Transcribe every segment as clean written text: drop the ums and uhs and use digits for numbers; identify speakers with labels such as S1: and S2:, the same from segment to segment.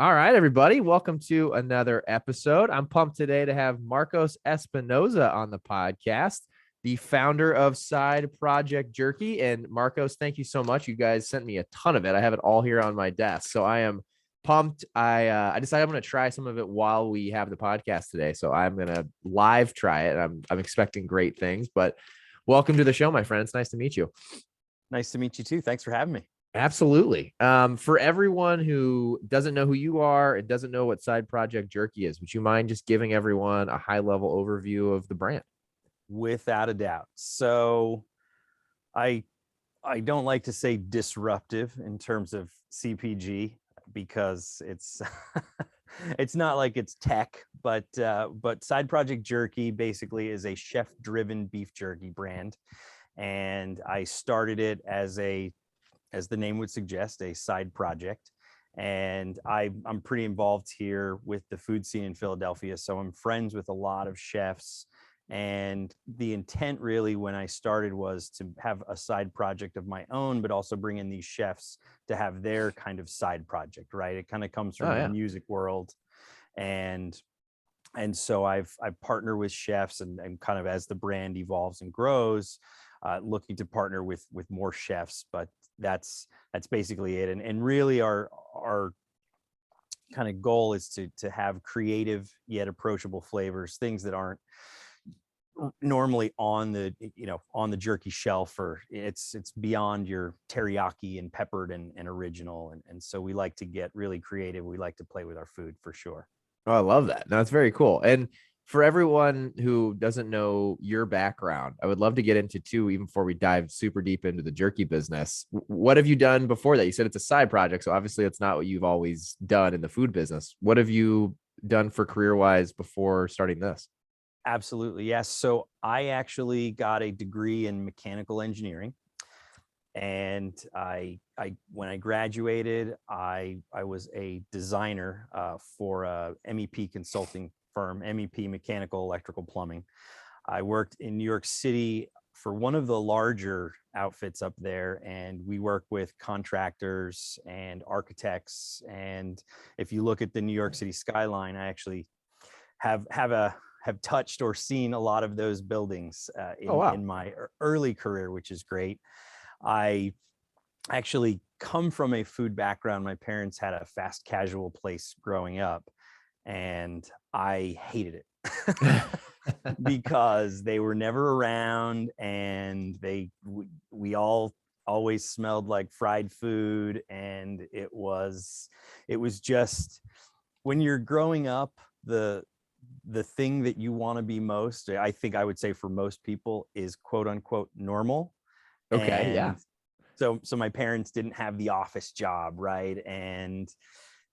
S1: All right, everybody. Welcome to another episode. I'm pumped today to have Marcos Espinoza on the podcast, the founder of Side Project Jerky. And Marcos, thank you so much. You guys sent me a ton of it. I have it all here on my desk. So I am pumped. I decided I'm going to try some of it while we have the podcast today. So I'm going to live try it. I'm expecting great things, but welcome to the show, my friend. It's nice to meet you.
S2: Nice to meet you too. Thanks for having me.
S1: Absolutely. For everyone who doesn't know who you are and doesn't know what Side Project Jerky is, would you mind just giving everyone a high level overview of the brand?
S2: Without a doubt. So I don't like to say disruptive in terms of CPG because it's it's not like it's tech, but Side Project Jerky basically is a chef-driven beef jerky brand. And I started it as the name would suggest, a side project. And I'm pretty involved here with the food scene in Philadelphia. So I'm friends with a lot of chefs. And the intent really when I started was to have a side project of my own, but also bring in these chefs to have their kind of side project, right? It kind of comes from the music world. And so I've partnered with chefs and kind of as the brand evolves and grows, looking to partner with more chefs, but that's basically it. And really our kind of goal is to have creative yet approachable flavors, things that aren't normally on the jerky shelf, or it's beyond your teriyaki and peppered and original. And so we like to get really creative. We like to play with our food for sure.
S1: Oh, I love that. That's very cool. And for everyone who doesn't know your background, I would love to get into too, even before we dive super deep into the jerky business. What have you done before that? You said it's a side project, so obviously it's not what you've always done in the food business. What have you done for career-wise before starting this?
S2: Absolutely. Yes. So I actually got a degree in mechanical engineering. And I when I graduated, I was a designer for a MEP consulting firm, MEP Mechanical Electrical Plumbing. I worked in New York City for one of the larger outfits up there, and we work with contractors and architects. And if you look at the New York City skyline, I actually have touched or seen a lot of those buildings in my early career, which is great. I actually come from a food background. My parents had a fast casual place growing up, and I hated it because they were never around, and we all always smelled like fried food. And it was just, when you're growing up, the thing that you want to be most, I think I would say for most people, is quote unquote normal.
S1: Okay.
S2: And
S1: Yeah.
S2: so my parents didn't have the office job, right? And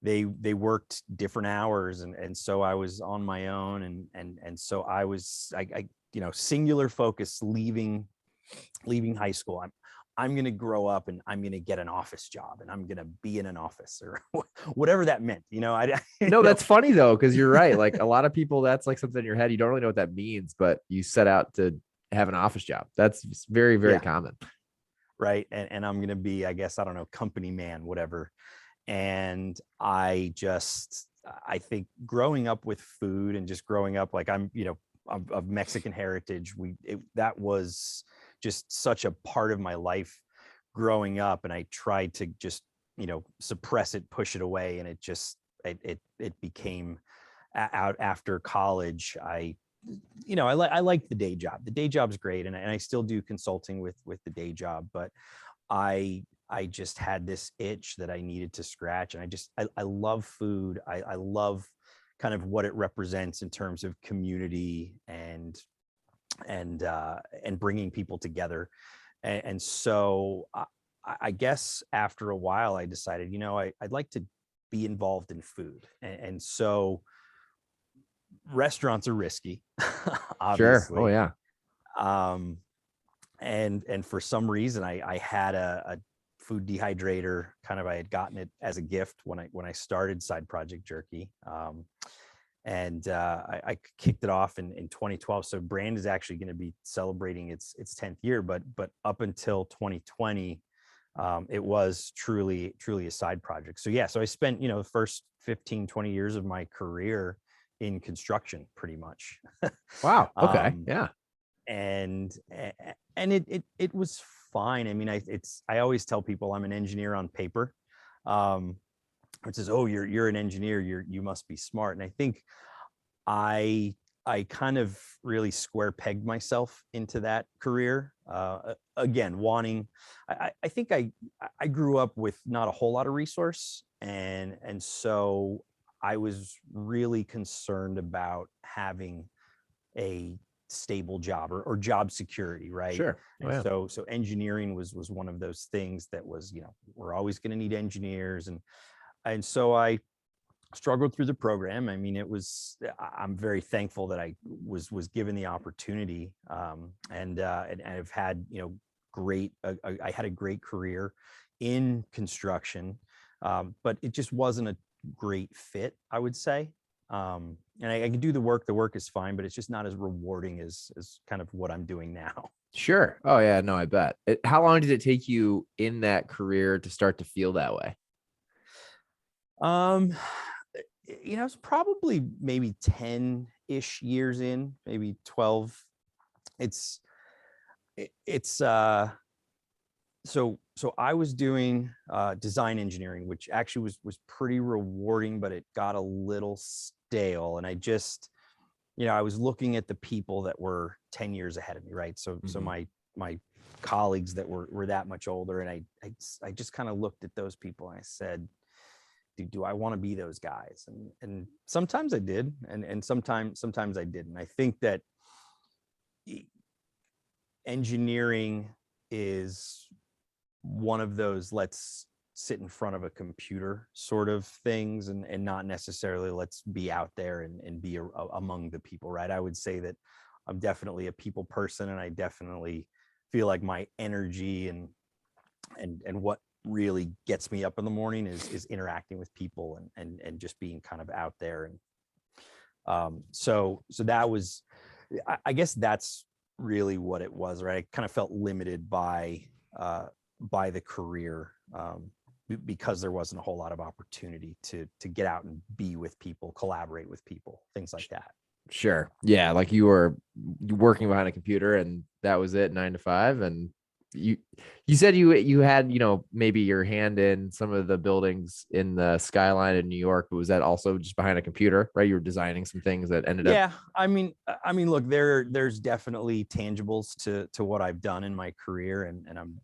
S2: they worked different hours, and so I was on my own, and so I singular focus, leaving high school. I'm going to grow up and I'm going to get an office job, and I'm going to be in an office, or whatever that meant.
S1: No, that's funny though, because you're right. Like a lot of people, that's like something in your head. You don't really know what that means, but you set out to have an office job. That's very, very common.
S2: Right. And I'm going to be, I guess, I don't know, company man, whatever. And I think growing up with food and just growing up, like I'm of Mexican heritage, that was just such a part of my life growing up. And I tried to just, suppress it, push it away. And it became out after college. I like the day job. The day job's great. And I still do consulting with the day job, but I just had this itch that I needed to scratch. And I love food. I love kind of what it represents in terms of community and bringing people together. And so I guess after a while I decided, I'd like to be involved in food. And so restaurants are risky, obviously.
S1: Sure. Oh yeah.
S2: And for some reason I had a food dehydrator. Kind of, I had gotten it as a gift when I started Side Project Jerky. And I kicked it off in 2012. So brand is actually going to be celebrating its 10th year, but up until 2020, it was truly a side project. So yeah, so I spent, the first 15, 20 years of my career in construction pretty much.
S1: Wow. Okay.
S2: um,
S1: Yeah.
S2: and it was fine. I mean, I always tell people I'm an engineer on paper. It says, oh, you're an engineer, you must be smart. And I think I kind of really square pegged myself into that career. Again, wanting, I think I grew up with not a whole lot of resource, and so I was really concerned about having a stable job or job security, right?
S1: Sure. Oh,
S2: And
S1: yeah.
S2: so engineering was one of those things that was, we're always going to need engineers, and so I struggled through the program. I mean, I'm very thankful that I was given the opportunity, and I've had, I had a great career in construction, but it just wasn't a great fit, I would say. And I can do the work is fine, but it's just not as rewarding as kind of what I'm doing now.
S1: Sure. Oh, yeah. No, I bet. How long did it take you in that career to start to feel that way?
S2: Um, it's probably maybe 10-ish years in, maybe 12. It's it's so I was doing design engineering, which actually was pretty rewarding, but it got a little stale. And I just, I was looking at the people that were 10 years ahead of me, right? So
S1: Mhm.
S2: my colleagues that were that much older, and I just kind of looked at those people and I said, do I want to be those guys? And sometimes I did, and sometimes I didn't. I think that engineering is one of those let's sit in front of a computer sort of things, and not necessarily let's be out there and be among the people, right? I would say that I'm definitely a people person, and I definitely feel like my energy and what really gets me up in the morning is interacting with people and just being kind of out there. And so that was, I guess that's really what it was, right? I kind of felt limited by the career, because there wasn't a whole lot of opportunity to get out and be with people, collaborate with people, things like that.
S1: Sure. Yeah. Like you were working behind a computer and that was it, 9 to 5. And you, you said you had, maybe your hand in some of the buildings in the skyline in New York, but was that also just behind a computer, right? You were designing some things that ended up.
S2: Yeah, I mean, look, there's definitely tangibles to what I've done in my career, and I'm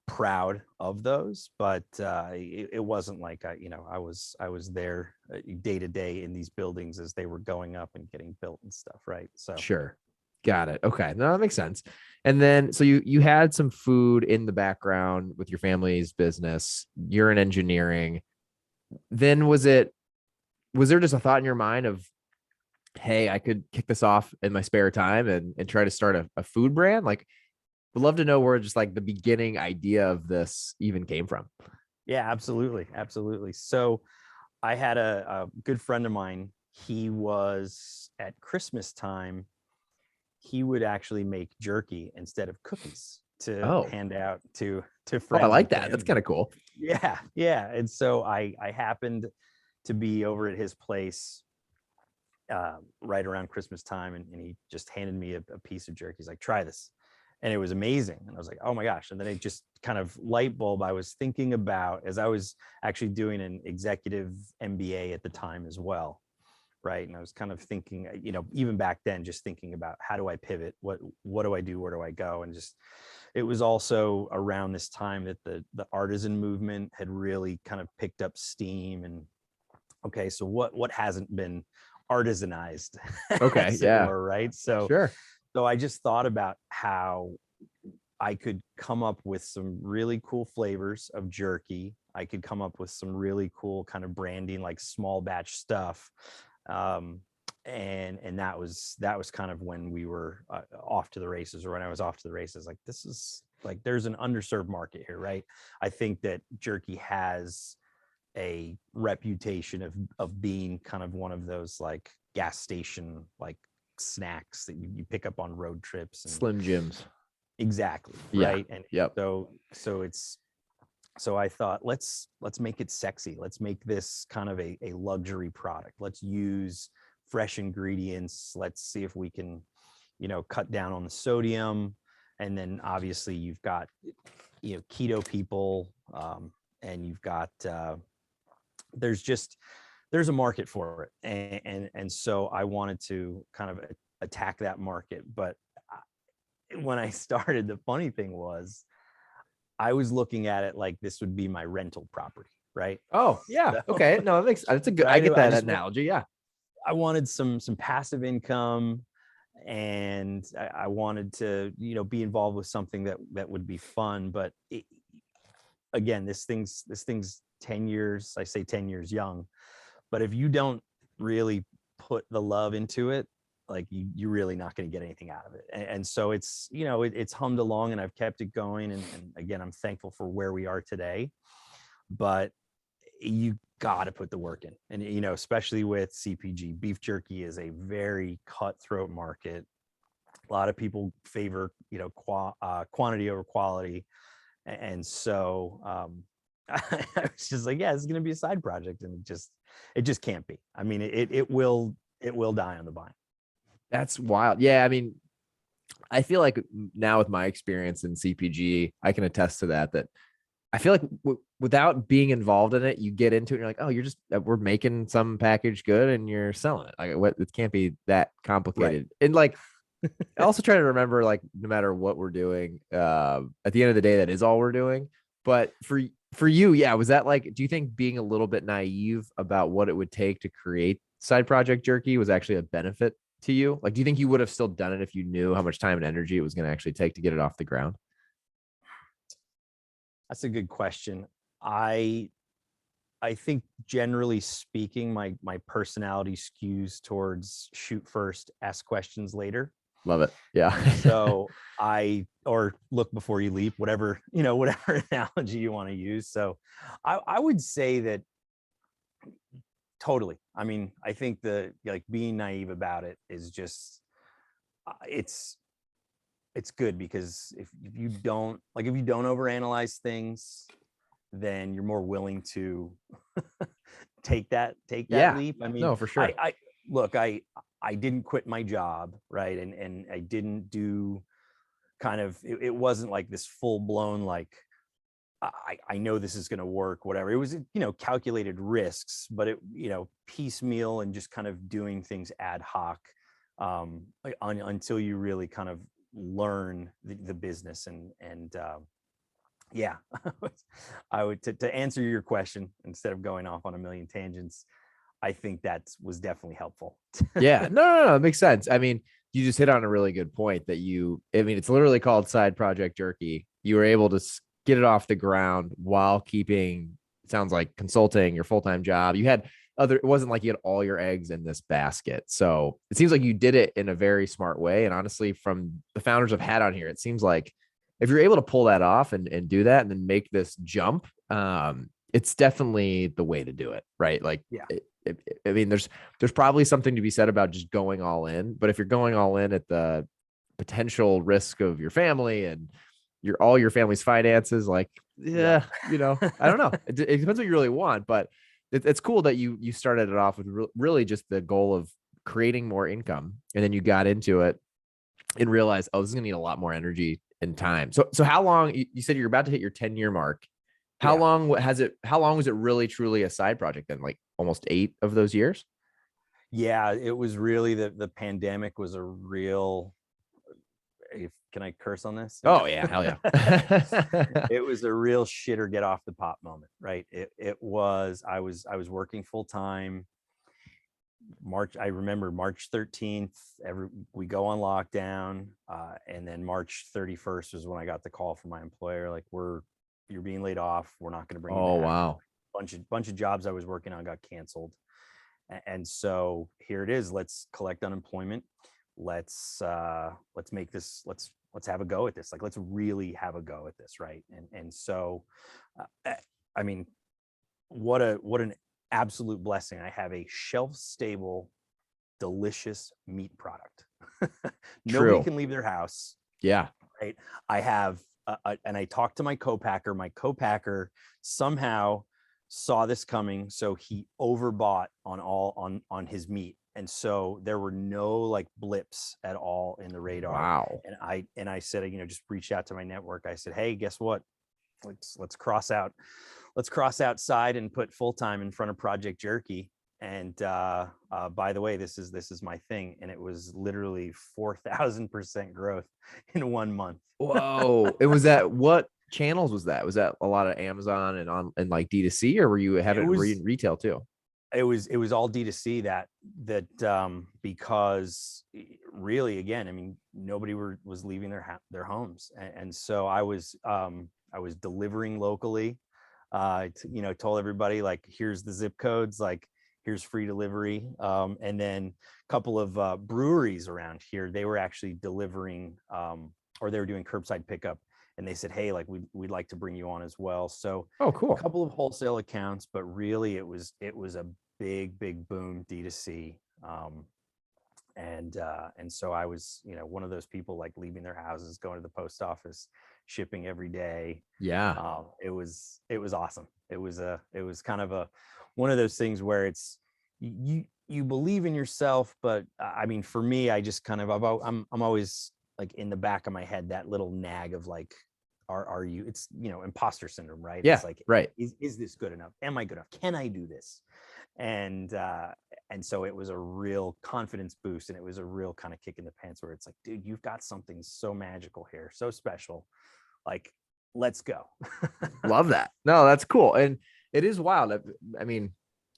S2: proud of those, but it wasn't like I was there day to day in these buildings as they were going up and getting built and stuff, right? So
S1: Sure. Got it. Okay. No, that makes sense. And then so you had some food in the background with your family's business. You're in engineering. Then was there just a thought in your mind of, hey, I could kick this off in my spare time and try to start a food brand? Like, would love to know where just like the beginning idea of this even came from.
S2: yeah, absolutely. So I had a good friend of mine. He was at Christmas time, he would actually make jerky instead of cookies to
S1: Oh,
S2: hand out to
S1: oh, I
S2: friends
S1: like
S2: and
S1: that. That's
S2: family.
S1: kind of cool.
S2: Yeah. And so I happened to be over at his place right around Christmas time, and he just handed me a piece of jerky. He's like, try this. And it was amazing. And I was like, oh my gosh. And then it just kind of light bulb. I was thinking about, as I was actually doing an executive MBA at the time as well. Right. And I was kind of thinking, even back then, just thinking about how do I pivot? What do I do? Where do I go? And just, it was also around this time that the artisan movement had really kind of picked up steam. And okay, so what hasn't been artisanized,
S1: Okay.
S2: as it
S1: Yeah.
S2: were, right? So
S1: Sure.
S2: I just thought about how I could come up with some really cool flavors of jerky. I could come up with some really cool kind of branding, like small batch stuff. Um, and that was kind of when we were off to the races, or when I was off to the races. Like, this is like, there's an underserved market here, right? I think that jerky has a reputation of being kind of one of those like gas station like snacks that you pick up on road trips. And
S1: Slim Jims.
S2: exactly,
S1: Yeah.
S2: right. And
S1: Yep.
S2: so it's So I thought, let's make it sexy. Let's make this kind of a luxury product. Let's use fresh ingredients. Let's see if we can, cut down on the sodium. And then obviously you've got, keto people, and you've got, there's a market for it. And so I wanted to kind of attack that market. But when I started, the funny thing was, I was looking at it like this would be my rental property, right?
S1: Oh, yeah.
S2: So,
S1: Okay. No, that makes that's a good. I
S2: right?
S1: get that analogy. Yeah.
S2: I wanted some passive income, and I wanted to, be involved with something that would be fun. But again, this thing's 10 years. I say 10 years young, but if you don't really put the love into it, like you're really not going to get anything out of it. And so it's, it's hummed along, and I've kept it going. And again, I'm thankful for where we are today, but you got to put the work in. And, especially with CPG, beef jerky is a very cutthroat market. A lot of people favor, quantity over quality. And so I was just like, yeah, this is going to be a side project. And it just can't be. I mean, it will die on the vine.
S1: That's wild. Yeah. I mean, I feel like now with my experience in CPG, I can attest to that I feel like without being involved in it, you get into it and you're like, oh, you're just, we're making some packaged good and you're selling it. Like, it can't be that complicated. Right. And like, I also try to remember, like, no matter what we're doing, at the end of the day, that is all we're doing. But for you, yeah, was that like, do you think being a little bit naive about what it would take to create Side Project Jerky was actually a benefit to you? Like, do you think you would have still done it if you knew how much time and energy it was going to actually take to get it off the ground?
S2: That's a good question. I think generally speaking, my personality skews towards shoot first, ask questions later.
S1: Love it. Yeah.
S2: So or look before you leap, whatever analogy you want to use. So I would say that totally. I mean, I think like being naive about it is just, it's good, because if you don't overanalyze things, then you're more willing to take that leap. I mean,
S1: no, for sure.
S2: I didn't quit my job, right? And I didn't do kind of, it wasn't like this full blown, like, I know this is going to work, whatever. It was, calculated risks, but it, piecemeal, and just kind of doing things ad hoc, until you really kind of learn the business. And yeah, I would, to answer your question, instead of going off on a million tangents, I think that was definitely helpful.
S1: Yeah, no, it makes sense. I mean, you just hit on a really good point that it's literally called Side Project Jerky. You were able to get it off the ground while keeping, it sounds like, consulting, your full-time job. You had it wasn't like you had all your eggs in this basket. So it seems like you did it in a very smart way. And honestly, from the founders I've had on here, it seems like if you're able to pull that off and do that and then make this jump, it's definitely the way to do it. Right. Like,
S2: yeah.
S1: I mean, there's probably something to be said about just going all in, but if you're going all in at the potential risk of your family and all your family's finances, like, yeah. I don't know. It depends what you really want, but it's cool that you started it off with really just the goal of creating more income. And then you got into it and realized, oh, this is gonna need a lot more energy and time. So how long, you said you're about to hit your 10-year mark. How long was it really truly a side project then? Like almost 8 of those years?
S2: Yeah, it was really the pandemic was a real, can I curse on this?
S1: Oh yeah, hell yeah.
S2: It was a real shit or get off the pot moment, right? It was, I was working full time. I remember March 13th, we go on lockdown. And then March 31st was when I got the call from my employer, like, you're being laid off. We're not going to bring you back.
S1: Oh, wow.
S2: Bunch of jobs I was working on got canceled. And so here it is. Let's collect unemployment. Let's make this, let's have a go at this. Like, let's really have a go at this. Right. And so, I mean, what an absolute blessing. I have a shelf stable, delicious meat product. Nobody can leave their house.
S1: Yeah.
S2: Right. I have and I talked to my co-packer. My co-packer somehow saw this coming, so he overbought on his meat, and so there were no like blips at all in the radar.
S1: Wow.
S2: And I said, just reached out to my network. I said, hey, guess what? Let's cross outside and put full time in front of Project Jerky. And by the way, this is my thing. And it was literally 4,000% growth in 1 month.
S1: Whoa. And was that, what channels was that? Was that a lot of Amazon and like D2C, or were you in retail too?
S2: It was all D2C that because really, again, I mean, nobody was leaving their homes. And so I was delivering locally, told everybody like, here's the zip codes, like here's free delivery. And then a couple of breweries around here, they were actually delivering, or they were doing curbside pickup. And they said, hey, like we'd like to bring you on as well. So
S1: oh, cool.
S2: A couple of wholesale accounts, but really it was a big boom D2C. And so I was, one of those people like leaving their houses, going to the post office, shipping every day.
S1: Yeah.
S2: It was awesome. It was kind of one of those things where it's, you believe in yourself, but I mean, for me, I just kind of, I'm always like in the back of my head, that little nag of like, are you, it's, imposter syndrome, right?
S1: Yeah.
S2: It's like,
S1: right.
S2: Is this good enough? Am I good enough? Can I do this? And so it was a real confidence boost, and it was a real kind of kick in the pants where it's like, dude, you've got something so magical here, so special. Like, let's go.
S1: Love that. No, that's cool. And it is wild. I mean,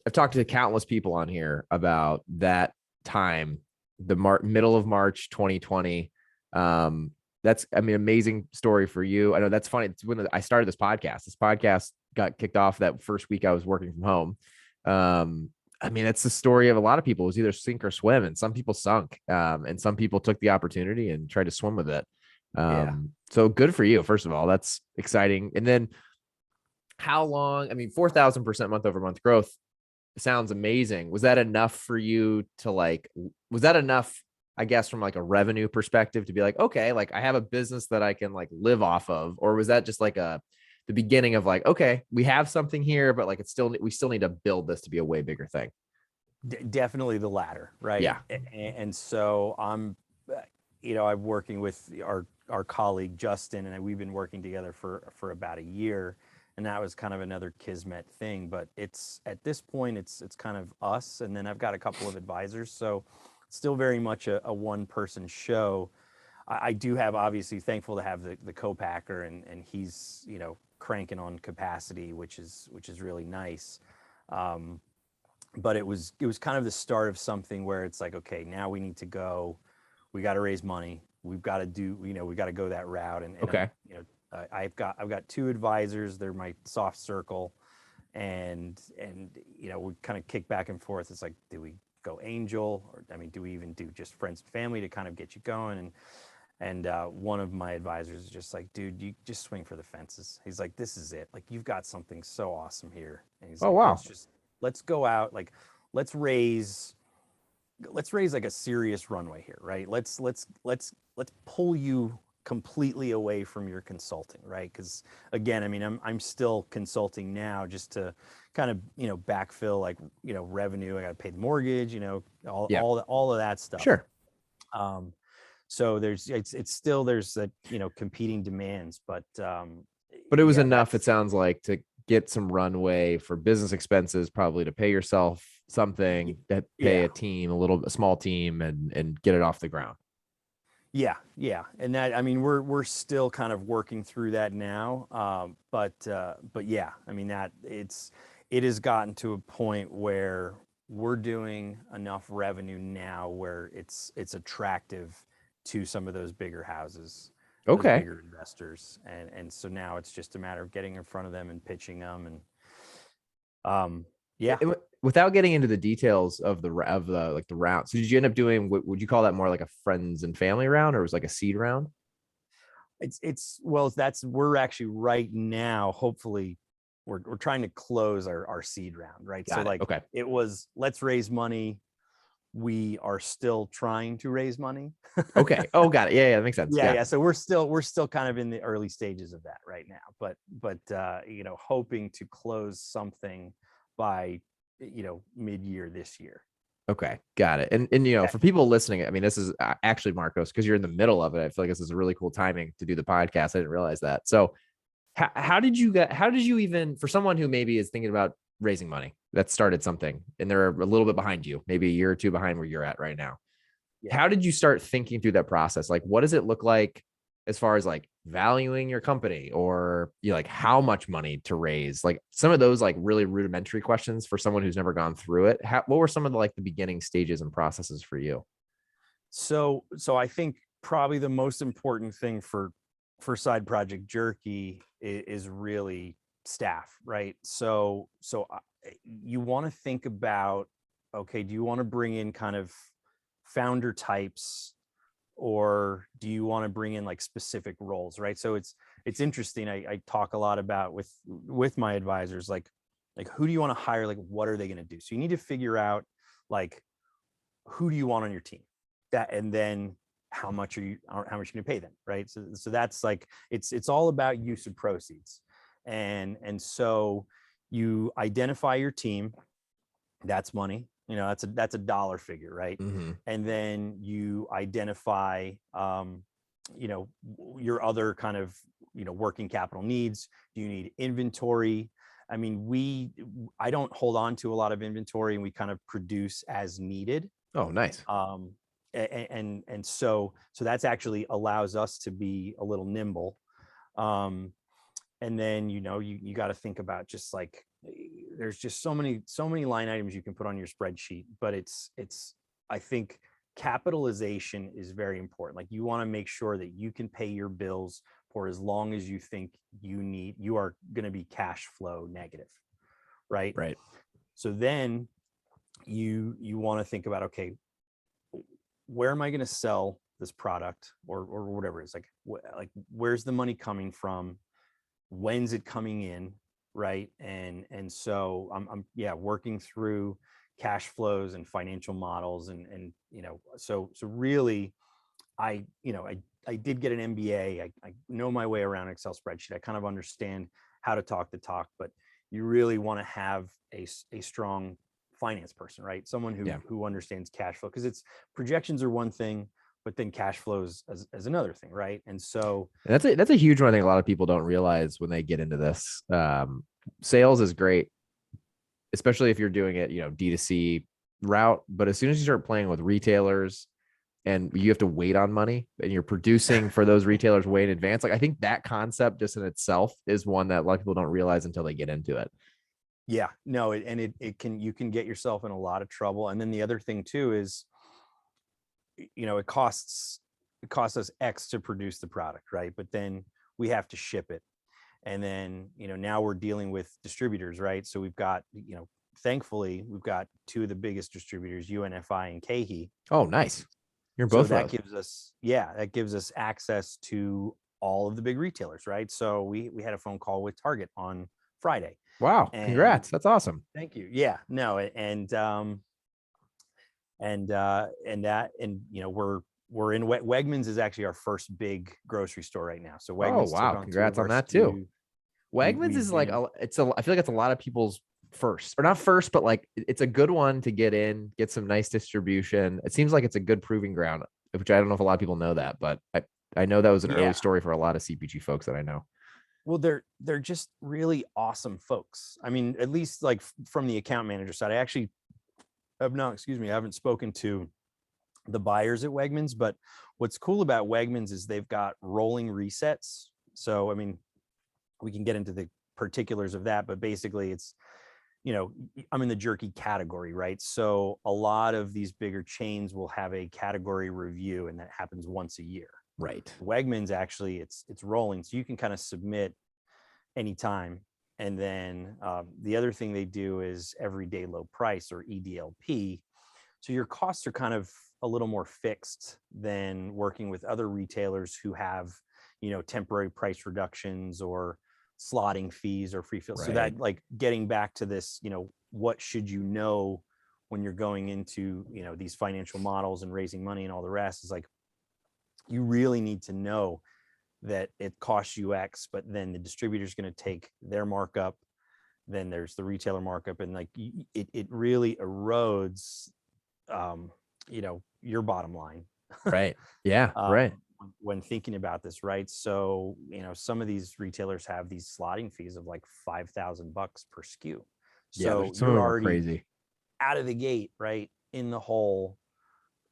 S1: I've talked to countless people on here about that time, the middle of March 2020. That's, I mean, amazing story for you. I know that's funny. It's when I started this podcast. This podcast got kicked off that first week I was working from home. I mean, that's the story of a lot of people. It was either sink or swim, and some people sunk, and some people took the opportunity and tried to swim with it. So good for you. First of all, that's exciting. And then how long, I mean, 4,000% month over month growth sounds amazing. Was that enough for you to like, was that enough, I guess, from like a revenue perspective to be like, okay, like I have a business that I can like live off of? Or was that just like the beginning of like, okay, we have something here, but like we still need to build this to be a way bigger thing?
S2: Definitely the latter, right?
S1: Yeah.
S2: And so I'm, I'm working with our colleague Justin, and we've been working together for about a year, and that was kind of another kismet thing. But it's at this point, it's kind of us, and then I've got a couple of advisors, so still very much a one-person show. I do have, obviously, thankful to have the co-packer, and he's cranking on capacity, which is really nice. But it was kind of the start of something where it's like, okay, now we need to go. We got to raise money. We've got to do, we got to go that route. And
S1: okay,
S2: I've got two advisors. They're my soft circle, and we kind of kick back and forth. It's like, do we go angel, or I mean, do we even do just friends and family to kind of get you going? And one of my advisors is just like, dude, you just swing for the fences. He's like, this is it. Like, you've got something so awesome here. And he's like,
S1: wow,
S2: let's go out. Like, let's raise like a serious runway here, right? Let's pull you completely away from your consulting, right? Because again, I mean, I'm still consulting now just to kind of backfill like revenue. I got to pay the mortgage, all of that stuff.
S1: Sure.
S2: So it's still there's that competing demands, but
S1: it was enough, it sounds like, to get some runway for business expenses, probably to pay yourself something, that pay a small team, and get it off the ground.
S2: Yeah. And that, I mean, we're still kind of working through that now. But yeah, I mean, that it has gotten to a point where we're doing enough revenue now where it's attractive to some of those bigger houses,
S1: okay,
S2: bigger investors. And so now it's just a matter of getting in front of them and pitching them. And yeah.
S1: Without getting into the details of the like the round, so did you end up doing, would you call that more like a friends and family round, or was it like a seed round?
S2: We're actually right now, hopefully we're trying to close our seed round, right?
S1: Okay.
S2: It was, let's raise money, we are still trying to raise money.
S1: Okay. Oh, got it. Yeah, that makes sense.
S2: Yeah,
S1: Yeah.
S2: yeah. So we're still kind of in the early stages of that right now, but hoping to close something by mid-year this year.
S1: Okay, got it. And for people listening, I mean, this is actually Marcos, because you're in the middle of it. I feel like this is a really cool timing to do the podcast. I didn't realize that. So, how did you even, for someone who maybe is thinking about raising money that started something and they're a little bit behind you, maybe a year or two behind where you're at right now?
S2: Yeah.
S1: How did you start thinking through that process? Like, what does it look like as far as like valuing your company, or like how much money to raise? Like some of those like really rudimentary questions for someone who's never gone through it. What were some of the like the beginning stages and processes for you?
S2: So I think probably the most important thing for Side Project Jerky is really staff, right? So you want to think about, okay, do you want to bring in kind of founder types, or do you want to bring in like specific roles, right? So it's interesting. I talk a lot about with my advisors, like who do you want to hire? Like, what are they going to do? So you need to figure out like, who do you want on your team, that, and then how much are you going to pay them, right? So that's like, it's all about use of proceeds. And so you identify your team, that's money, that's a dollar figure, right?
S1: Mm-hmm.
S2: And then you identify your other kind of working capital needs. Do you need inventory? I mean, I don't hold on to a lot of inventory, and we kind of produce as needed.
S1: Oh, nice.
S2: And so that's actually allows us to be a little nimble. And then you got to think about just like, there's just so many line items you can put on your spreadsheet, but it's I think capitalization is very important. Like, you want to make sure that you can pay your bills for as long as you think you are going to be cash flow negative, right?
S1: Right.
S2: So then you want to think about, okay, where am I going to sell this product, or whatever it is, like where's the money coming from, when's it coming in, right? And so I'm working through cash flows and financial models, and so really I did get an MBA. I know my way around Excel spreadsheet. I kind of understand how to talk the talk, but you really want to have a strong finance person, right? Someone who understands cash flow, because it's projections are one thing, but then cash flows as another thing, right? And so
S1: that's a huge one. I think a lot of people don't realize when they get into this. Sales is great, especially if you're doing it, D2C route. But as soon as you start playing with retailers and you have to wait on money, and you're producing for those retailers way in advance, like I think that concept just in itself is one that a lot of people don't realize until they get into it.
S2: Yeah, no, you can get yourself in a lot of trouble. And then the other thing too is, it costs us X to produce the product, right? But then we have to ship it. And then, now we're dealing with distributors, right? So we've got, thankfully we've got two of the biggest distributors, UNFI and KeHE.
S1: Oh, nice. You're
S2: So
S1: both
S2: that gives us access to all of the big retailers, right? So we had a phone call with Target on Friday.
S1: Wow.
S2: And
S1: Congrats. That's awesome.
S2: thank you. Yeah, no. And we're in Wegmans is actually our first big grocery store right now. So
S1: Oh,
S2: Wegmans took
S1: wow.
S2: on two
S1: Congrats
S2: of
S1: on
S2: our
S1: that too.
S2: SKU.
S1: Wegmans is like, I feel like it's a lot of people's first, or not first, but like it's a good one to get in, get some nice distribution. It seems like it's a good proving ground, which I don't know if a lot of people know that, but I know that was an early story for a lot of CPG folks that I know.
S2: Well, they're just really awesome folks. I mean, at least like from the account manager side, I haven't spoken to the buyers at Wegmans, but what's cool about Wegmans is they've got rolling resets. So, I mean, we can get into the particulars of that, but basically it's, I'm in the jerky category, right? So a lot of these bigger chains will have a category review, and that happens once a year.
S1: Right.
S2: Wegmans, actually, it's rolling. So you can kind of submit anytime. And then the other thing they do is everyday low price, or EDLP. So your costs are kind of a little more fixed than working with other retailers who have, temporary price reductions or slotting fees or free fill.
S1: Right.
S2: So that, like, getting back to this, what should you know when you're going into, these financial models and raising money and all the rest, is like, you really need to know that it costs you X, but then the distributor's going to take their markup. Then there's the retailer markup, and like it really erodes, your bottom line.
S1: Right. Yeah. Right.
S2: When thinking about this, right? So, some of these retailers have these slotting fees of like $5,000 per SKU. So
S1: Some of
S2: you're
S1: them are
S2: already
S1: crazy.
S2: out of the gate, right? In the hole.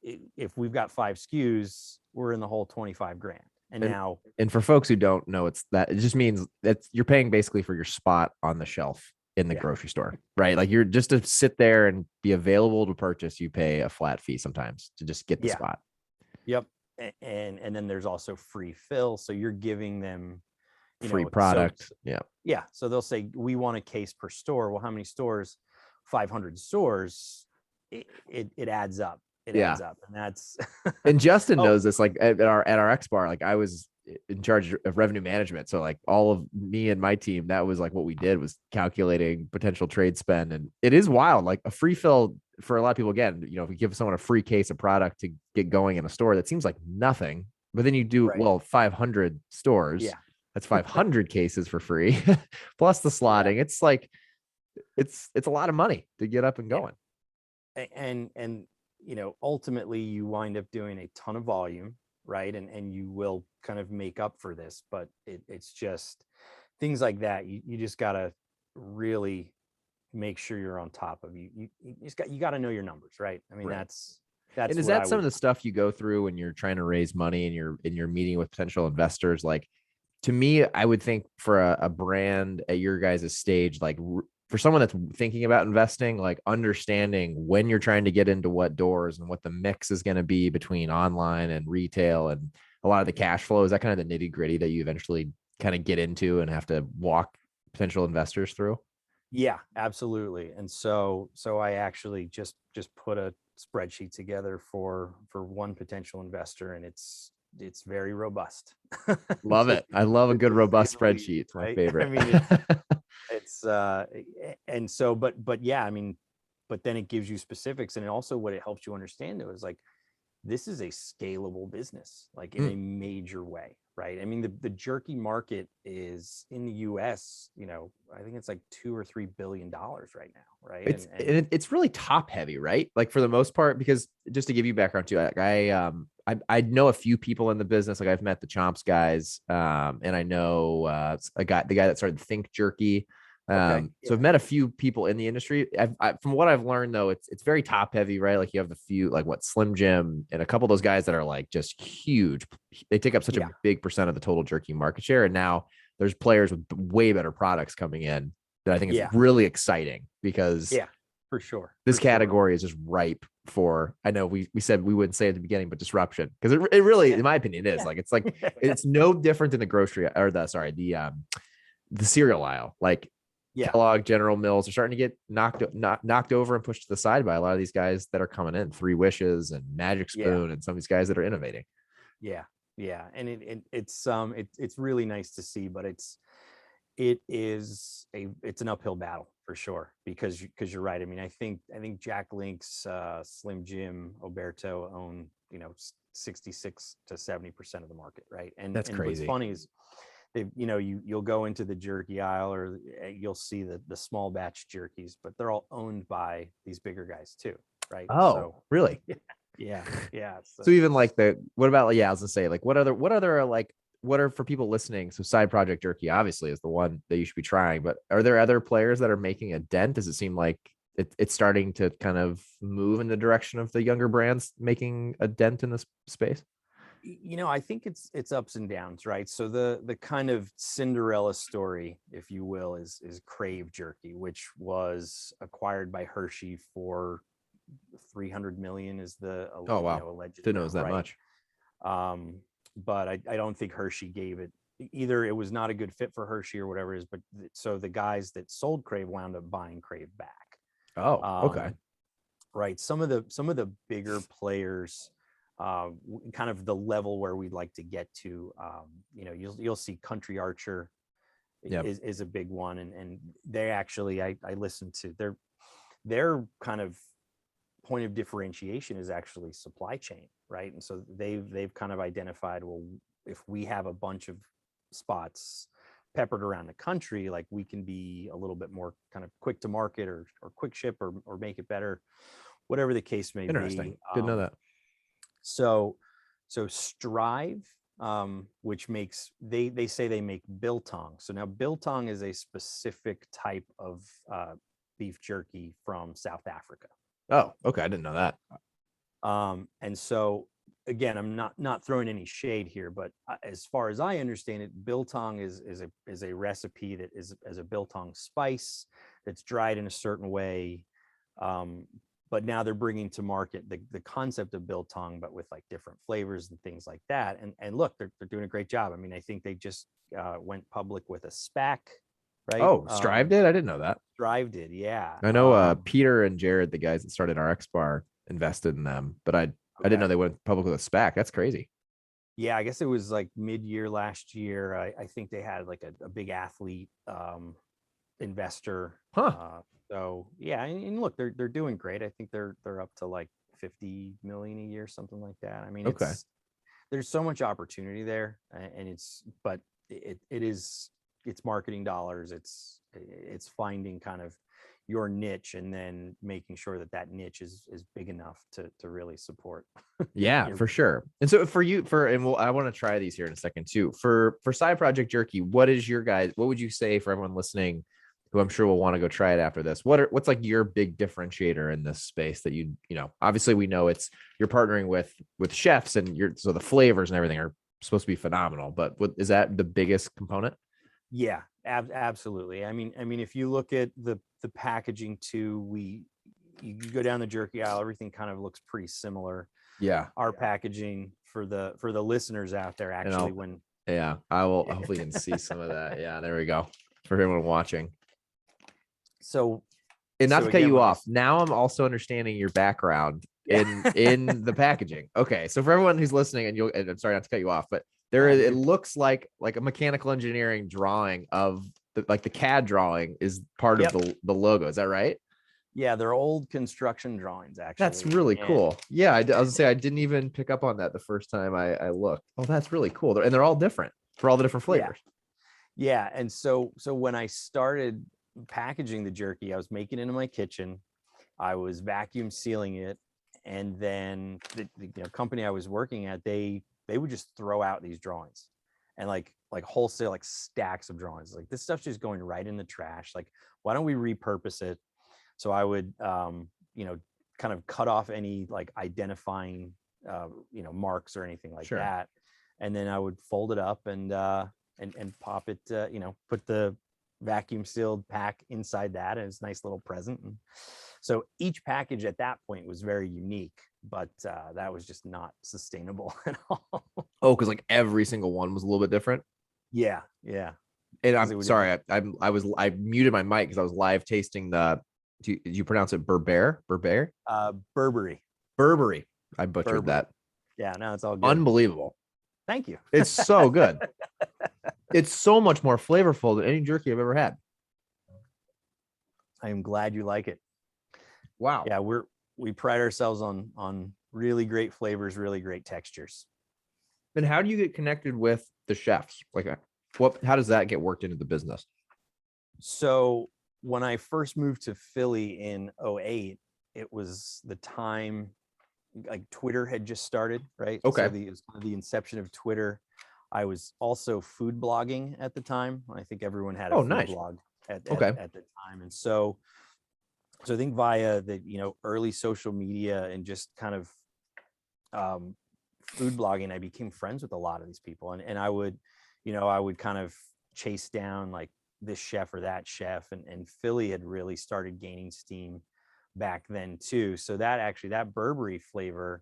S2: If we've got 5 SKUs, we're in the whole 25 grand. And now,
S1: and for folks who don't know, it just means that you're paying basically for your spot on the shelf in the grocery store, right? Like, you're just to sit there and be available to purchase, you pay a flat fee sometimes to just get the spot.
S2: Yep. And then there's also free fill. So you're giving them,
S1: free product.
S2: Yeah. So they'll say, we want a case per store. Well, how many stores? 500 stores. It adds up. It adds up. And that's,
S1: and Justin knows this, like at our X bar, like I was in charge of revenue management. So like all of me and my team, that was like what we did, was calculating potential trade spend. And it is wild. Like a free fill for a lot of people, again, if we give someone a free case of product to get going in a store, that seems like nothing. But then you do, 500 stores.
S2: Yeah.
S1: That's 500 cases for free plus the slotting. It's like, it's a lot of money to get up and going.
S2: And ultimately you wind up doing a ton of volume, right? And you will kind of make up for this, but it's just things like that. You just got to really make sure you're on top of. You got to know your numbers, right? I mean, that's
S1: and is that some of the stuff you go through when you're trying to raise money and you're meeting with potential investors? Like, to me, I would think for a brand at your guys' stage, like for someone that's thinking about investing, like understanding when you're trying to get into what doors and what the mix is going to be between online and retail and a lot of the cash flow, is that kind of the nitty gritty that you eventually kind of get into and have to walk potential investors through?
S2: Yeah, absolutely. And so I actually just put a spreadsheet together for one potential investor, and it's very robust.
S1: Love it. I love a good robust spreadsheet. It's my favorite.
S2: I mean, it's and so, but yeah, I mean, but then it gives you specifics, and also what it helps you understand though is like, this is a scalable business, like in a major way, right? I mean, the jerky market is in the US, I think it's like $2 or $3 billion right now, right?
S1: It's really top heavy, right? Like for the most part, because just to give you background too, like I know a few people in the business. Like I've met the Chomps guys, and I know the guy that started Think Jerky. So I've met a few people in the industry. From what I've learned though, it's very top heavy, right? Like you have the few, like Slim Jim and a couple of those guys that are like just huge. They take up such a big percent of the total jerky market share. And now there's players with way better products coming in that I think is really exciting, because
S2: for sure,
S1: this category is just ripe for, I know we said we wouldn't say at the beginning, but disruption. Because it really, in my opinion, is like, it's no different than the grocery or the cereal aisle. Like, Kellogg, General Mills are starting to get knocked over and pushed to the side by a lot of these guys that are coming in, Three Wishes and Magic Spoon and some of these guys that are innovating.
S2: Yeah. And it's really nice to see, but it's an uphill battle for sure, because you're right. I mean, I think Jack Link's, Slim Jim, Oberto own 66 to 70% of the market, right? And
S1: that's crazy.
S2: What's funny is you'll go into the jerky aisle, or you'll see the small batch jerkies, but they're all owned by these bigger guys too, right?
S1: Oh, really?
S2: Yeah.
S1: So even like what about, I was gonna say, like what are for people listening? So Side Project Jerky obviously is the one that you should be trying, but are there other players that are making a dent? Does it seem like it's starting to kind of move in the direction of the younger brands making a dent in this space?
S2: I think it's ups and downs, right? So the kind of Cinderella story, if you will, is Crave Jerky, which was acquired by Hershey for 300 million is the alleged.
S1: Didn't know it was that much.
S2: But I don't think Hershey gave it, either it was not a good fit for Hershey or whatever it is, but so the guys that sold Crave wound up buying Crave back.
S1: Oh, okay.
S2: Right. Some of the bigger players, kind of the level where we'd like to get to, you'll see Country Archer is a big one, and they actually, I listened to their kind of point of differentiation is actually supply chain, right? And so they've kind of identified, well, if we have a bunch of spots peppered around the country, like we can be a little bit more kind of quick to market or quick ship or make it better, whatever the case may
S1: Interesting.
S2: be.
S1: Didn't know that.
S2: So Strive, which makes, they say they make biltong. So now biltong is a specific type of beef jerky from South Africa.
S1: Oh, okay. I didn't know that.
S2: And so again, I'm not throwing any shade here, but as far as I understand it, biltong is a recipe that is a biltong spice that's dried in a certain way. But now they're bringing to market the concept of biltong, but with like different flavors and things like that. And look, they're doing a great job. I mean, I think they just went public with a SPAC, right?
S1: Oh, Strive did? I didn't know that.
S2: Strive did, yeah.
S1: I know Peter and Jared, the guys that started RX Bar, invested in them, but I didn't know they went public with a SPAC. That's crazy.
S2: Yeah, I guess it was like mid-year last year. I think they had like a big athlete investor. So yeah, and look, they're doing great. I think they're up to like 50 million a year, something like that. I mean, there's so much opportunity there, and it's marketing dollars. It's finding kind of your niche and then making sure that niche is big enough to really support.
S1: Yeah, for sure. And so I want to try these here in a second too. For Side Project Jerky, what would you say for everyone listening who I'm sure will want to go try it after this? What's like your big differentiator in this space that you know, obviously we know you're partnering with chefs and so the flavors and everything are supposed to be phenomenal, but is that the biggest component?
S2: Yeah, absolutely. I mean, if you look at the packaging too, you go down the jerky aisle, everything kind of looks pretty similar.
S1: Yeah.
S2: Our packaging for the listeners out there, actually,
S1: I will hopefully you can see some of that. Yeah, there we go. For everyone watching.
S2: So,
S1: and not to cut you off, now I'm also understanding your background in the packaging. Okay, so for everyone who's listening, and I'm sorry not to cut you off, but it looks like a mechanical engineering drawing of the CAD drawing is part of the logo. Is that right?
S2: Yeah, they're old construction drawings, actually.
S1: That's really cool. Yeah, I was gonna say I didn't even pick up on that the first time I looked. Oh, that's really cool. And they're all different for all the different flavors.
S2: Yeah, and so when I started packaging the jerky, I was making it in my kitchen. I was vacuum sealing it, and then the company I was working at, they would just throw out these drawings and like wholesale, like stacks of drawings. Like, this stuff's just going right in the trash. Like, why don't we repurpose it? So I would kind of cut off any like identifying marks or anything like that, and then I would fold it up and pop it, put the vacuum sealed pack inside that, and it's a nice little present. And so each package at that point was very unique, but that was just not sustainable at all.
S1: Oh, because like every single one was a little bit different.
S2: Yeah.
S1: And I'm sorry, I muted my mic because I was live tasting did you pronounce it Burberry? Burberry. I butchered that.
S2: Yeah, no, it's all good.
S1: Unbelievable.
S2: Thank you.
S1: It's so good. It's so much more flavorful than any jerky I've ever had.
S2: I am glad you like it.
S1: Wow.
S2: Yeah, we pride ourselves on really great flavors, really great textures.
S1: And how do you get connected with the chefs? Like, how does that get worked into the business?
S2: So when I first moved to Philly in 2008, it was the time like Twitter had just started, right?
S1: Okay.
S2: So it was the inception of Twitter. I was also food blogging at the time. I think everyone had a food blog at the time. And so I think via the, early social media and just kind of food blogging, I became friends with a lot of these people. And I would kind of chase down like this chef or that chef, and Philly had really started gaining steam back then too. So that Burberry flavor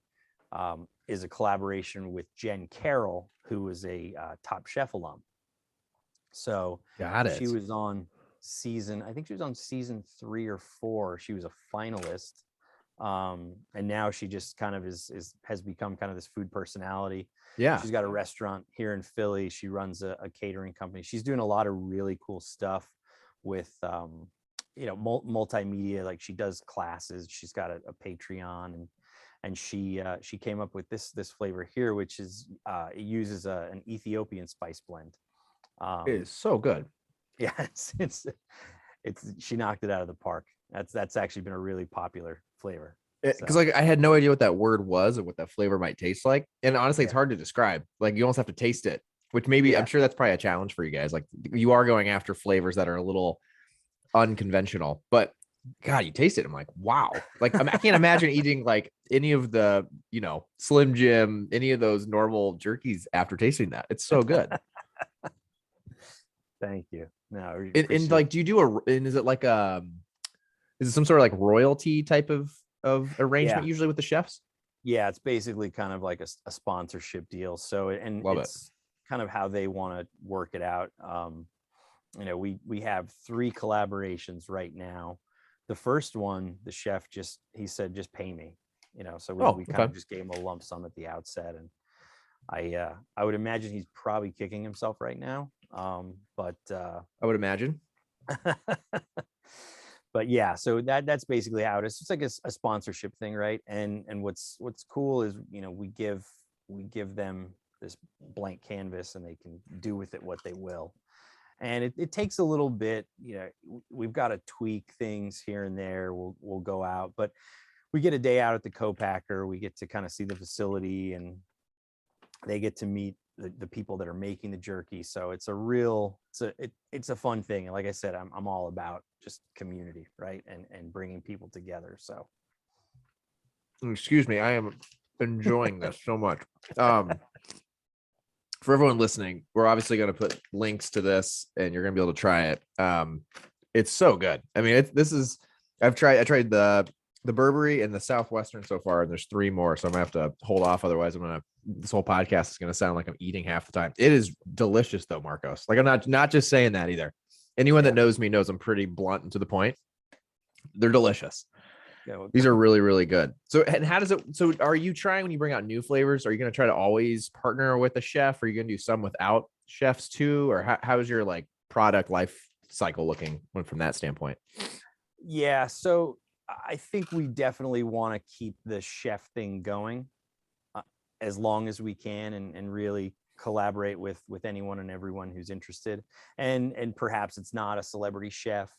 S2: is a collaboration with Jen Carroll, who was a Top Chef alum. So she was on season 3 or 4. She was a finalist, and now she just kind of has become kind of this food personality. Yeah, she's got a restaurant here in Philly. She runs a catering company. She's doing a lot of really cool stuff with multimedia. Like she does classes. She's got a Patreon, and she came up with this flavor here, which is it uses an Ethiopian spice blend.
S1: It is so good.
S2: Yeah, it's she knocked it out of the park. That's actually been a really popular flavor.
S1: Because
S2: So
S1: like I had no idea what that word was and what that flavor might taste like, and honestly, it's
S2: yeah,
S1: hard to describe. Like you almost have to taste it, which maybe I'm
S2: yeah.
S1: sure that's probably a challenge for you guys. Like you are going after flavors that are a little unconventional, but God, you taste it. I'm like, wow. Like I can't imagine eating like any of the, Slim Jim, any of those normal jerkies after tasting that. It's so good.
S2: Thank you. No, we
S1: And
S2: appreciate.
S1: like, do you do and is it like is it some sort of like royalty type of arrangement
S2: Yeah,
S1: usually with the chefs?
S2: yeah. It's basically kind of like a sponsorship deal. So and
S1: Love it.
S2: it's kind of how they want to work it out. We have 3 collaborations right now. The first one, the chef he said, just pay me. So we
S1: Oh,
S2: we kind
S1: okay.
S2: of just gave him a lump sum at the outset, and I would imagine he's probably kicking himself right now. But
S1: I would imagine.
S2: but yeah, so that's basically how it is. It's like a sponsorship thing, right? And what's cool is we give them this blank canvas, and they can do with it what they will. And it takes a little bit. We've got to tweak things here and there. We'll go out, but we get a day out at the co-packer. We get to kind of see the facility, and they get to meet the people that are making the jerky. So it's a fun thing. And like I said, I'm all about just community, right? And bringing people together. So
S1: Excuse me, I am enjoying this so much. For everyone listening, we're obviously going to put links to this, and you're going to be able to try it. It's so good. I mean, I tried the Burberry and the Southwestern so far, and there's 3 more, so I'm gonna have to hold off. Otherwise, this whole podcast is gonna sound like I'm eating half the time. It is delicious though, Marcos. Like I'm not just saying that either. Anyone that knows me knows I'm pretty blunt and to the point. They're delicious.
S2: yeah,
S1: These are really, really good. So, and how does it? So, are you trying when you bring out new flavors? Are you going to try to always partner with a chef? Or are you going to do some without chefs too? Or how's your like product life cycle looking from that standpoint?
S2: yeah. So I think we definitely want to keep the chef thing going as long as we can, and really collaborate with anyone and everyone who's interested. And perhaps it's not a celebrity chef.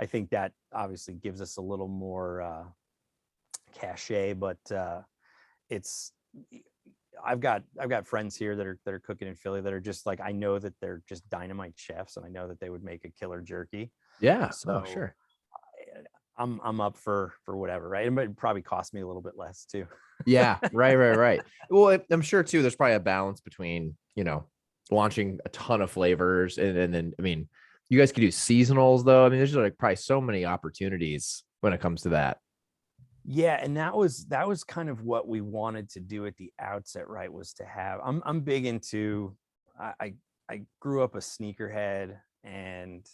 S2: I think that obviously gives us a little more cachet, but it's I've got friends here that are cooking in Philly that are just like, I know that they're just dynamite chefs, and I know that they would make a killer jerky.
S1: Yeah. Oh,
S2: So
S1: sure.
S2: I'm up for whatever, right? It might probably cost me a little bit less too.
S1: Yeah. Right. Well, I'm sure too, there's probably a balance between, launching a ton of flavors and then, I mean, you guys could do seasonals though. I mean, there's like probably so many opportunities when it comes to that.
S2: Yeah, and that was kind of what we wanted to do at the outset, right? Was to have I'm big into I grew up a sneakerhead, and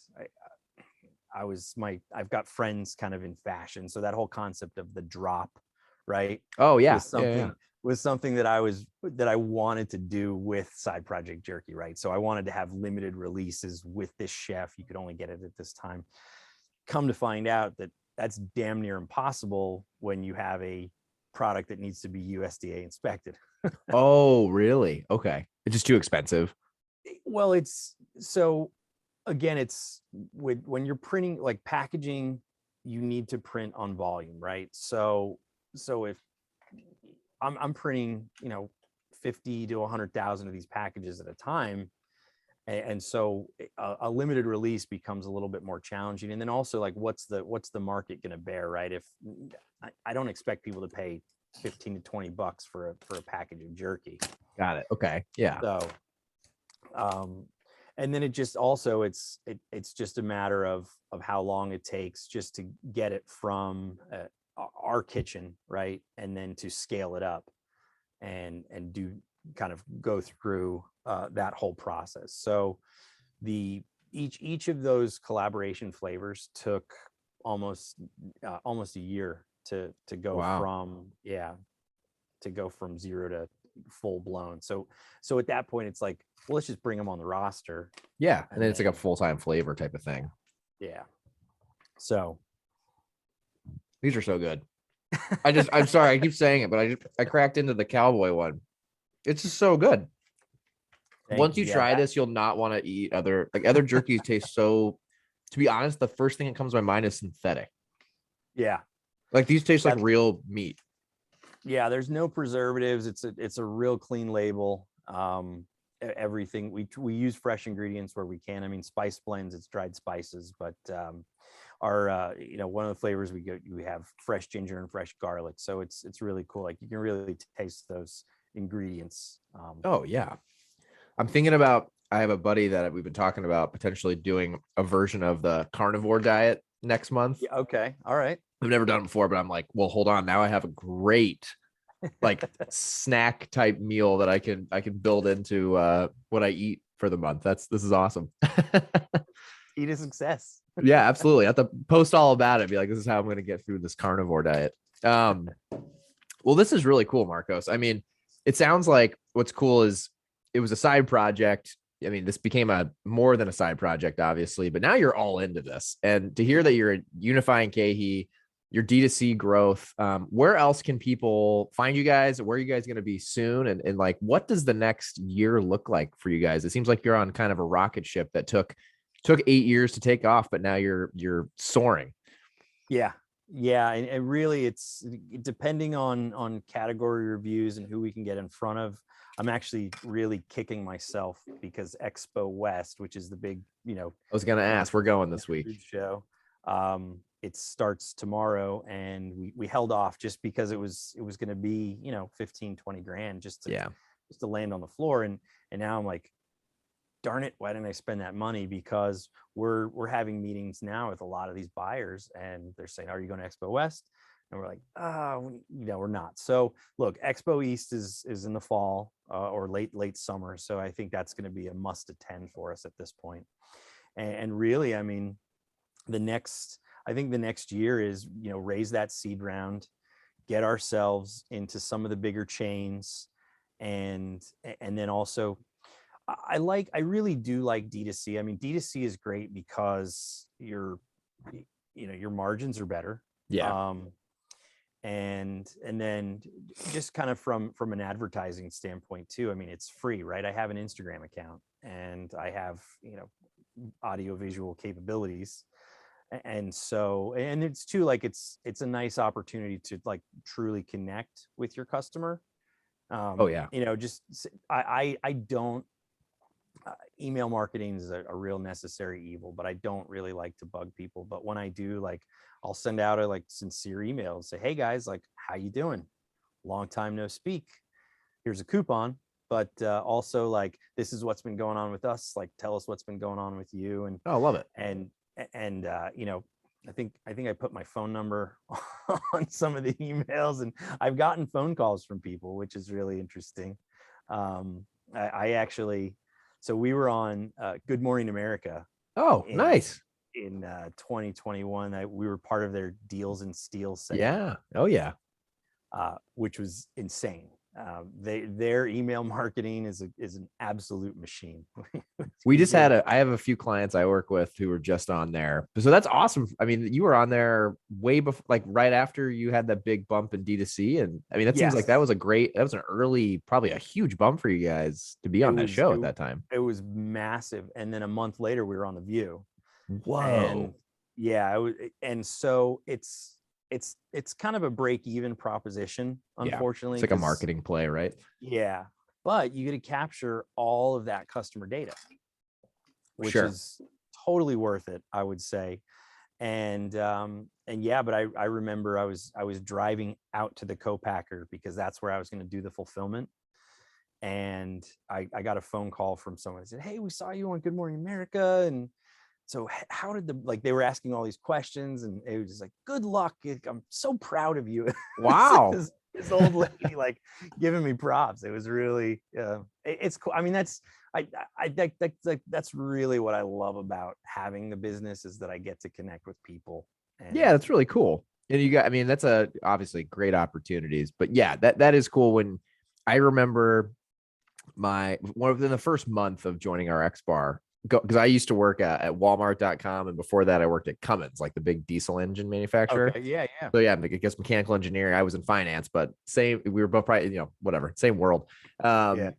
S2: I've got friends kind of in fashion, so that whole concept of the drop, right,
S1: Oh yeah.
S2: was
S1: Yeah.
S2: something that I wanted to do with Side Project Jerky, right? So I wanted to have limited releases with this chef. You could only get it at this time. Come to find out that that's damn near impossible when you have a product that needs to be USDA inspected.
S1: Oh, really? Okay. It's just too expensive.
S2: Well, it's so again, it's when you're printing, like packaging, you need to print on volume, right? So if I'm printing, 50 to 100,000 of these packages at a time, and so a limited release becomes a little bit more challenging. And then also, like, what's the market going to bear, right? If I don't expect people to pay 15 to 20 bucks for a package of jerky.
S1: Got it. Okay. Yeah.
S2: So and then it just also it's just a matter of how long it takes just to get it from our kitchen, right, and then to scale it up and do kind of go through that whole process. So each of those collaboration flavors took almost a year to go
S1: Wow.
S2: from zero to full blown. So at that point, it's like, well, let's just bring them on the roster.
S1: Yeah. And
S2: And
S1: then it's like a
S2: then
S1: full-time flavor type of thing.
S2: yeah, So
S1: These are so good. I'm sorry, I keep saying it, but I cracked into the cowboy one. It's just so good. Once you try this, you'll not want to eat other jerkies taste so, to be honest, the first thing that comes to my mind is synthetic.
S2: Yeah.
S1: Like these taste like real meat.
S2: Yeah, there's no preservatives. It's a real clean label. Everything we use fresh ingredients where we can. I mean, spice blends, it's dried spices, but our one of the flavors we have fresh ginger and fresh garlic. So it's really cool. Like you can really taste those ingredients.
S1: Oh yeah. I'm thinking about, I have a buddy that we've been talking about potentially doing a version of the carnivore diet next month.
S2: Yeah, okay. All right.
S1: I've never done it before, but I'm like, well, hold on. Now I have a great like snack type meal that I can build into what I eat for the month. This is awesome.
S2: Eat a success.
S1: Yeah, absolutely. I have to post all about it. Be like, this is how I'm going to get through this carnivore diet. Well, this is really cool, Marcos. I mean, it sounds like what's cool is it was a side project. I mean, this became a more than a side project, obviously, but now you're all into this. And to hear that you're unifying KeHE, your D2C growth, where else can people find you guys? Where are you guys going to be soon? And like, what does the next year look like for you guys? It seems like you're on kind of a rocket ship that took 8 years to take off, but now you're soaring.
S2: Yeah. Yeah. And really it's depending on category reviews and who we can get in front of. I'm actually really kicking myself because Expo West, which is the big,
S1: I was going to ask, we're going this week
S2: show. It starts tomorrow and we held off just because it was going to be, 15, 20 grand just to land on the floor. And now I'm like, darn it, why didn't I spend that money? Because we're having meetings now with a lot of these buyers and they're saying, are you going to Expo West? And we're like, we're not. So look, Expo East is in the fall or late summer. So I think that's going to be a must attend for us at this point. And really, I mean, the next year is, raise that seed round, get ourselves into some of the bigger chains. And then also I really do like D2C. I mean, D2C is great because your margins are better.
S1: Yeah.
S2: And then just kind of from an advertising standpoint too. I mean, it's free, right? I have an Instagram account and I have, audio visual capabilities. And so, and it's too, like, it's a nice opportunity to like truly connect with your customer.
S1: Oh yeah.
S2: I don't, email marketing is a real necessary evil, but I don't really like to bug people. But when I do, like, I'll send out a sincere email and say, hey guys, like, how you doing? Long time no speak. Here's a coupon, but also like, this is what's been going on with us. Like, tell us what's been going on with you. And
S1: I love it.
S2: And I think I put my phone number on some of the emails, and I've gotten phone calls from people, which is really interesting. I actually, so we were on Good Morning America.
S1: Oh, nice.
S2: In 2021, we were part of their Deals and Steals segment.
S1: Yeah. Oh yeah.
S2: Which was insane. Their email marketing is an absolute machine.
S1: I have a few clients I work with who were just on there. So that's awesome. I mean, you were on there way before, like right after you had that big bump in D2C. And I mean, that seems like that was an early, probably a huge bump for you guys to be on that show at that time.
S2: It was massive. And then a month later we were on The View.
S1: Whoa.
S2: And yeah, and so it's kind of a break-even proposition, unfortunately.
S1: It's like a marketing play, right?
S2: Yeah, but you get to capture all of that customer data, which is totally worth it, I would say. And yeah, but I remember I was driving out to the co-packer because that's where I was going to do the fulfillment. And I got a phone call from someone that said, hey, we saw you on Good Morning America. And so how did they were asking all these questions, and it was just like, good luck. I'm so proud of you.
S1: Wow.
S2: this old lady, like, giving me props. It was really, it's cool. I mean, that's really what I love about having the business, is that I get to connect with people. And
S1: yeah, that's really cool. And that's obviously great opportunities, but yeah, that is cool. When I remember within the first month of joining our X Bar, go, because I used to work at Walmart.com, and before that I worked at Cummins, like the big diesel engine manufacturer.
S2: Okay. Yeah. Yeah.
S1: So yeah, I guess mechanical engineering. I was in finance, but same. We were both probably, whatever, same world.
S2: Yeah.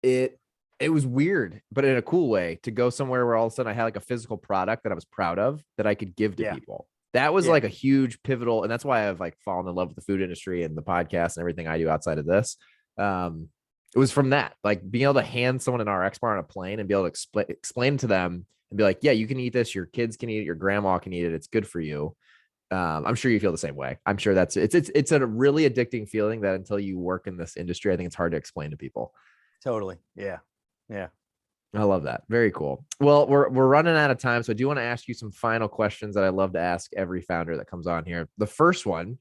S1: It it was weird, but in a cool way, to go somewhere where all of a sudden I had like a physical product that I was proud of that I could give to
S2: Yeah.
S1: people. That was
S2: Yeah.
S1: like a huge pivotal, and that's why I've like fallen in love with the food industry and the podcast and everything I do outside of this. Um, it was from that, like being able to hand someone an RX bar on a plane and be able to explain to them and be like, yeah, you can eat this, your kids can eat it, your grandma can eat it, it's good for you. I'm sure you feel the same way. I'm sure it's a really addicting feeling that until you work in this industry, I think it's hard to explain to people.
S2: Totally. Yeah. Yeah.
S1: I love that. Very cool. Well, we're running out of time, so I do want to ask you some final questions that I love to ask every founder that comes on here. The first one,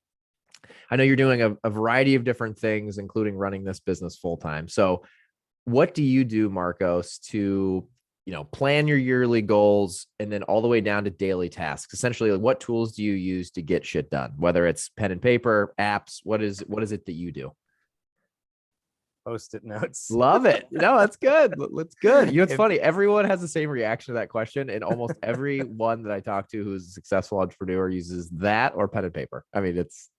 S1: I know you're doing a variety of different things, including running this business full time. So, what do you do, Marcos, to plan your yearly goals and then all the way down to daily tasks? Essentially, like, what tools do you use to get shit done? Whether it's pen and paper, apps, what is it that you do?
S2: Post-it notes.
S1: Love it. No, that's good. That's good. It's
S2: If
S1: funny. Everyone has the same reaction to that question, and almost everyone that I talk to who's a successful entrepreneur uses that or pen and paper. I mean, it's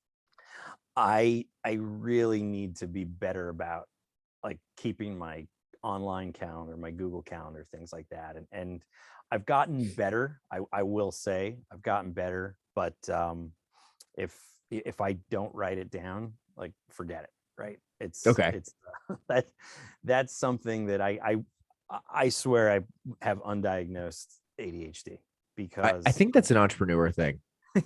S2: I really need to be better about like keeping my online calendar, my Google Calendar, things like that. And I've gotten better. I will say I've gotten better, but if I don't write it down, like forget it, right?
S1: okay.
S2: It's that's something that I swear I have undiagnosed ADHD because
S1: I think that's an entrepreneur thing.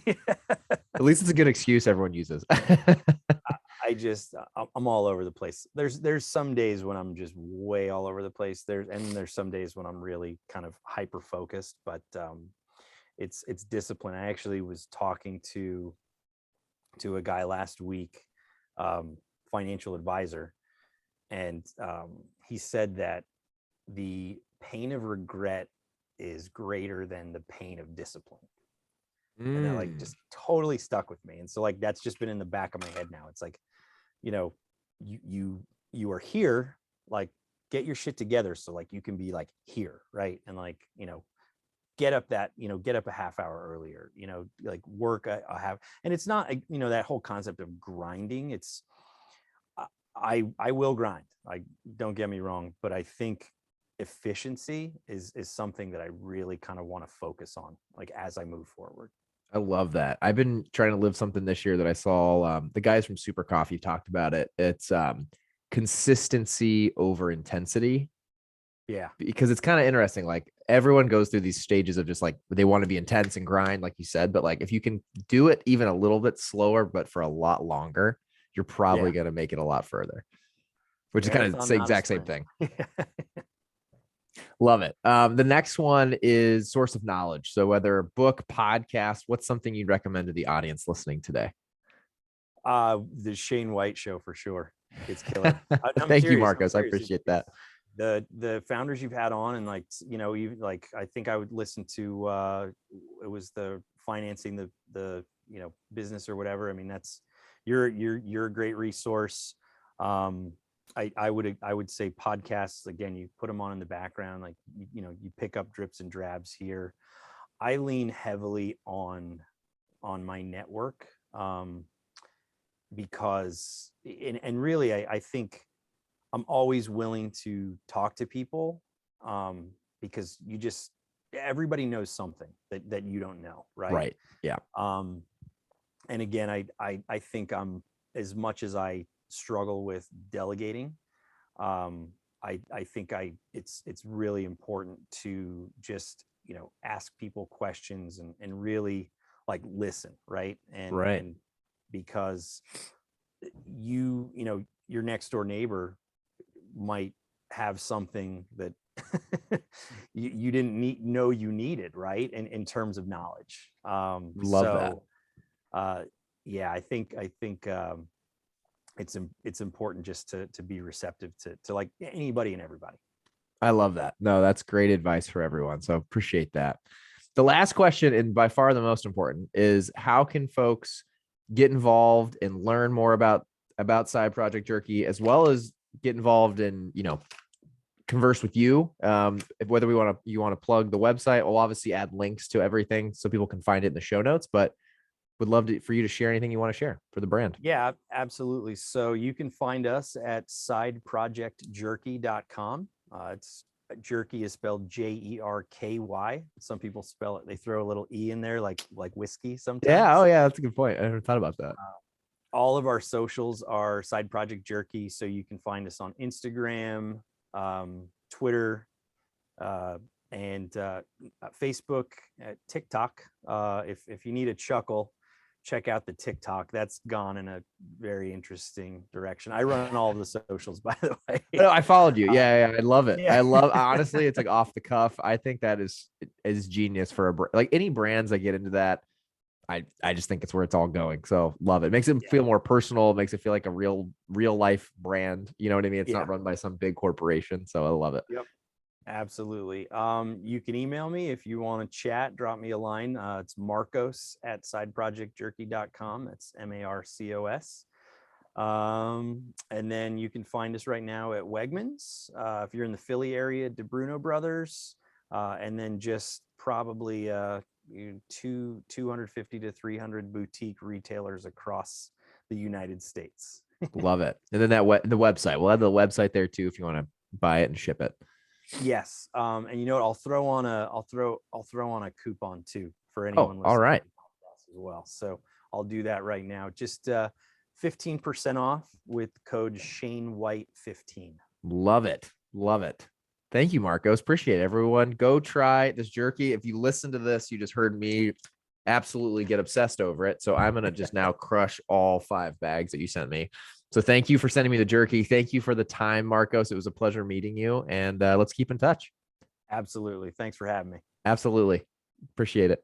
S1: At least it's a good excuse everyone uses.
S2: I'm all over the place. There's some days when I'm just way all over the place. There's some days when I'm really kind of hyper focused, but it's discipline. I actually was talking to a guy last week, financial advisor, and he said that the pain of regret is greater than the pain of discipline. And that like just totally stuck with me. And so like that's just been in the back of my head now. It's like, you are here, like get your shit together so like you can be like here, right? And like, get up a half hour earlier, like work a half. And it's not, that whole concept of grinding. It's I will grind. Like, don't get me wrong, but I think efficiency is something that I really kind of want to focus on, like as I move forward.
S1: I love that. I've been trying to live something this year that I saw. The guys from Super Coffee talked about it. It's consistency over intensity.
S2: Yeah.
S1: Because it's kind of interesting. Like everyone goes through these stages of just like they want to be intense and grind, like you said. But like if you can do it even a little bit slower, but for a lot longer, you're probably going to make it a lot further. Which is kind of the exact same thing. Love it. The next one is source of knowledge. So whether book, podcast, what's something you'd recommend to the audience listening today?
S2: The Shane White show for sure. It's killer.
S1: Thank you, Marcos. I appreciate that.
S2: The founders you've had on, and like, you like, I think I would listen to, it was the financing the business or whatever. I mean, that's, you're a great resource. I would say podcasts, again, you put them on in the background, like, you pick up drips and drabs here. I lean heavily on my network, because, and really, I think I'm always willing to talk to people, because everybody knows something that you don't know. Right.
S1: Right. Yeah.
S2: And again, I think as much as I struggle with delegating, I think it's really important to just, ask people questions and really like listen. Right. And because your next door neighbor might have something that you didn't know you needed, right? In terms of knowledge.
S1: Love that.
S2: Yeah, I think it's important just to be receptive to like anybody and everybody.
S1: I love that. No, that's great advice for everyone. So appreciate that. The last question, and by far the most important, is how can folks get involved and learn more about Side Project Jerky, as well as get involved in, converse with you. Whether you want to plug the website, we'll obviously add links to everything so people can find it in the show notes, but would love for you to share anything you want to share for the brand.
S2: Yeah, absolutely. So you can find us at sideprojectjerky.com. It's jerky is spelled Jerky. Some people spell it, they throw a little E in there, like whiskey sometimes.
S1: Yeah. Oh yeah. That's a good point. I never thought about that.
S2: All of our socials are Side Project Jerky. So you can find us on Instagram, Twitter, and Facebook, TikTok. If you need a chuckle, check out the TikTok. That's gone in a very interesting direction. I run all of the socials, by the way.
S1: No, I followed you. Yeah, I love it.
S2: Yeah.
S1: Honestly, it's like off the cuff. I think that is genius for like any brands that get into that. I just think it's where it's all going. So love it. Makes it feel more personal. Makes it feel like a real life brand. You know what I mean? It's not run by some big corporation. So I love it.
S2: Yep. Absolutely. You can email me if you want to chat, drop me a line. It's marcos@sideprojectjerky.com. It's MARCOS. And then you can find us right now at Wegmans. If you're in the Philly area, DeBruno Brothers, and then just probably 250 to 300 boutique retailers across the United States.
S1: Love it. And then the website, we'll have the website there too if you want to buy it and ship it.
S2: Yes. And you know what? I'll throw on a coupon too for anyone listening
S1: all right.
S2: as well. So I'll do that right now. Just 15% off with code Shane White 15.
S1: Love it. Thank you, Marcos. Appreciate it. Everyone, go try this jerky. If you listen to this, you just heard me absolutely get obsessed over it. So I'm going to just now crush all 5 bags that you sent me. So thank you for sending me the jerky. Thank you for the time, Marcos. It was a pleasure meeting you, and let's keep in touch.
S2: Absolutely. Thanks for having me.
S1: Absolutely. Appreciate it.